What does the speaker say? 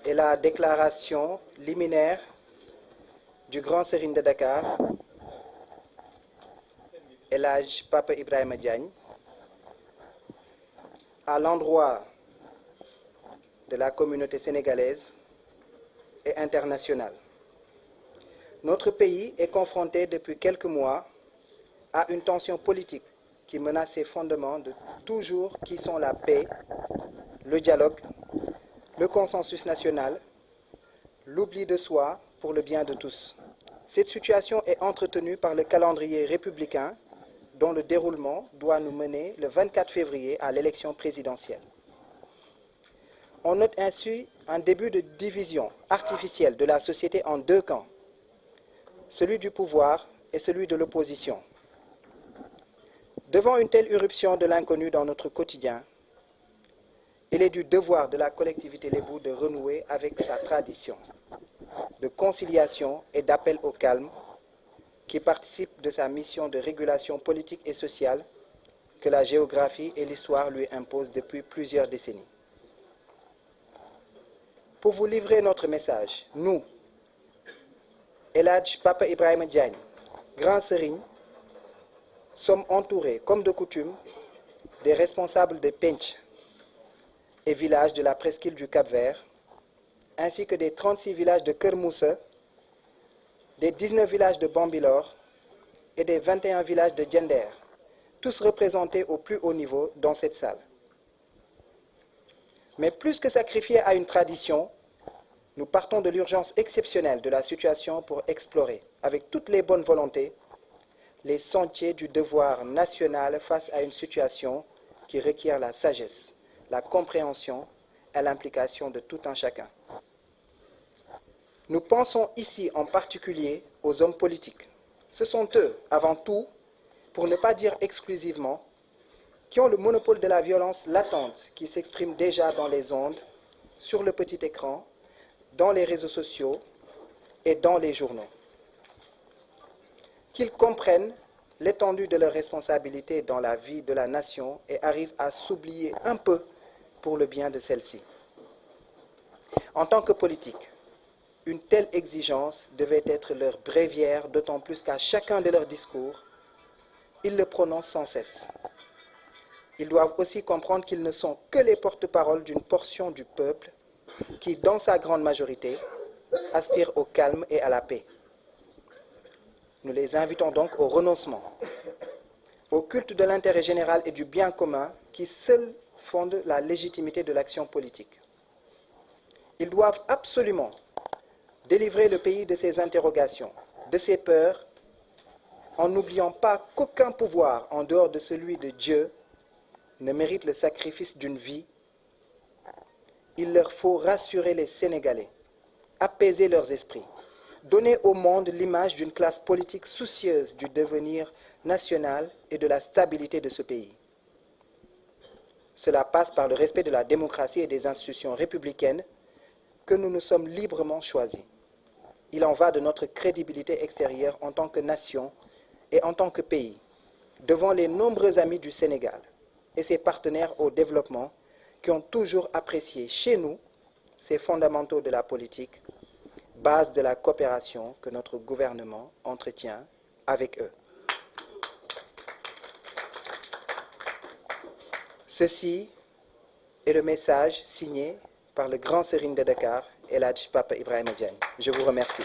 est la déclaration liminaire du grand Serigne de Dakar, El Hadj Papa Ibrahima Diagne, à l'endroit de la communauté sénégalaise et internationale. Notre pays est confronté depuis quelques mois à une tension politique qui menace ses fondements de toujours qui sont la paix, le dialogue, le consensus national, l'oubli de soi pour le bien de tous. Cette situation est entretenue par le calendrier républicain dont le déroulement doit nous mener le 24 février à l'élection présidentielle. On note ainsi un début de division artificielle de la société en deux camps, celui du pouvoir et celui de l'opposition. Devant une telle irruption de l'inconnu dans notre quotidien, il est du devoir de la collectivité lébou de renouer avec sa tradition de conciliation et d'appel au calme qui participe de sa mission de régulation politique et sociale que la géographie et l'histoire lui imposent depuis plusieurs décennies. Pour vous livrer notre message, nous, El Hadj Papa Ibrahima Diagne, Grand Serigne, sommes entourés, comme de coutume, des responsables des penc et villages de la presqu'île du Cap-Vert, ainsi que des 36 villages de Keur Moussa, des 19 villages de Bambilor et des 21 villages de Diender, tous représentés au plus haut niveau dans cette salle. Mais plus que sacrifier à une tradition, nous partons de l'urgence exceptionnelle de la situation pour explorer, avec toutes les bonnes volontés, les sentiers du devoir national face à une situation qui requiert la sagesse, la compréhension et l'implication de tout un chacun. Nous pensons ici en particulier aux hommes politiques. Ce sont eux, avant tout, pour ne pas dire exclusivement, qui ont le monopole de la violence latente qui s'exprime déjà dans les ondes, sur le petit écran, dans les réseaux sociaux et dans les journaux. Qu'ils comprennent l'étendue de leurs responsabilités dans la vie de la nation et arrivent à s'oublier un peu pour le bien de celle-ci. En tant que politique, une telle exigence devait être leur bréviaire, d'autant plus qu'à chacun de leurs discours, ils le prononcent sans cesse. Ils doivent aussi comprendre qu'ils ne sont que les porte-paroles d'une portion du peuple qui, dans sa grande majorité, aspire au calme et à la paix. Nous les invitons donc au renoncement, au culte de l'intérêt général et du bien commun qui seul fonde la légitimité de l'action politique. Ils doivent absolument délivrer le pays de ses interrogations, de ses peurs, en n'oubliant pas qu'aucun pouvoir en dehors de celui de Dieu ne mérite le sacrifice d'une vie. Il leur faut rassurer les Sénégalais, apaiser leurs esprits, donner au monde l'image d'une classe politique soucieuse du devenir national et de la stabilité de ce pays. Cela passe par le respect de la démocratie et des institutions républicaines que nous nous sommes librement choisis. Il en va de notre crédibilité extérieure en tant que nation et en tant que pays, devant les nombreux amis du Sénégal et ses partenaires au développement qui ont toujours apprécié chez nous ces fondamentaux de la politique, base de la coopération que notre gouvernement entretient avec eux. Ceci est le message signé par le grand Serigne de Dakar, El Hadj Papa Ibrahima Diagne. Je vous remercie.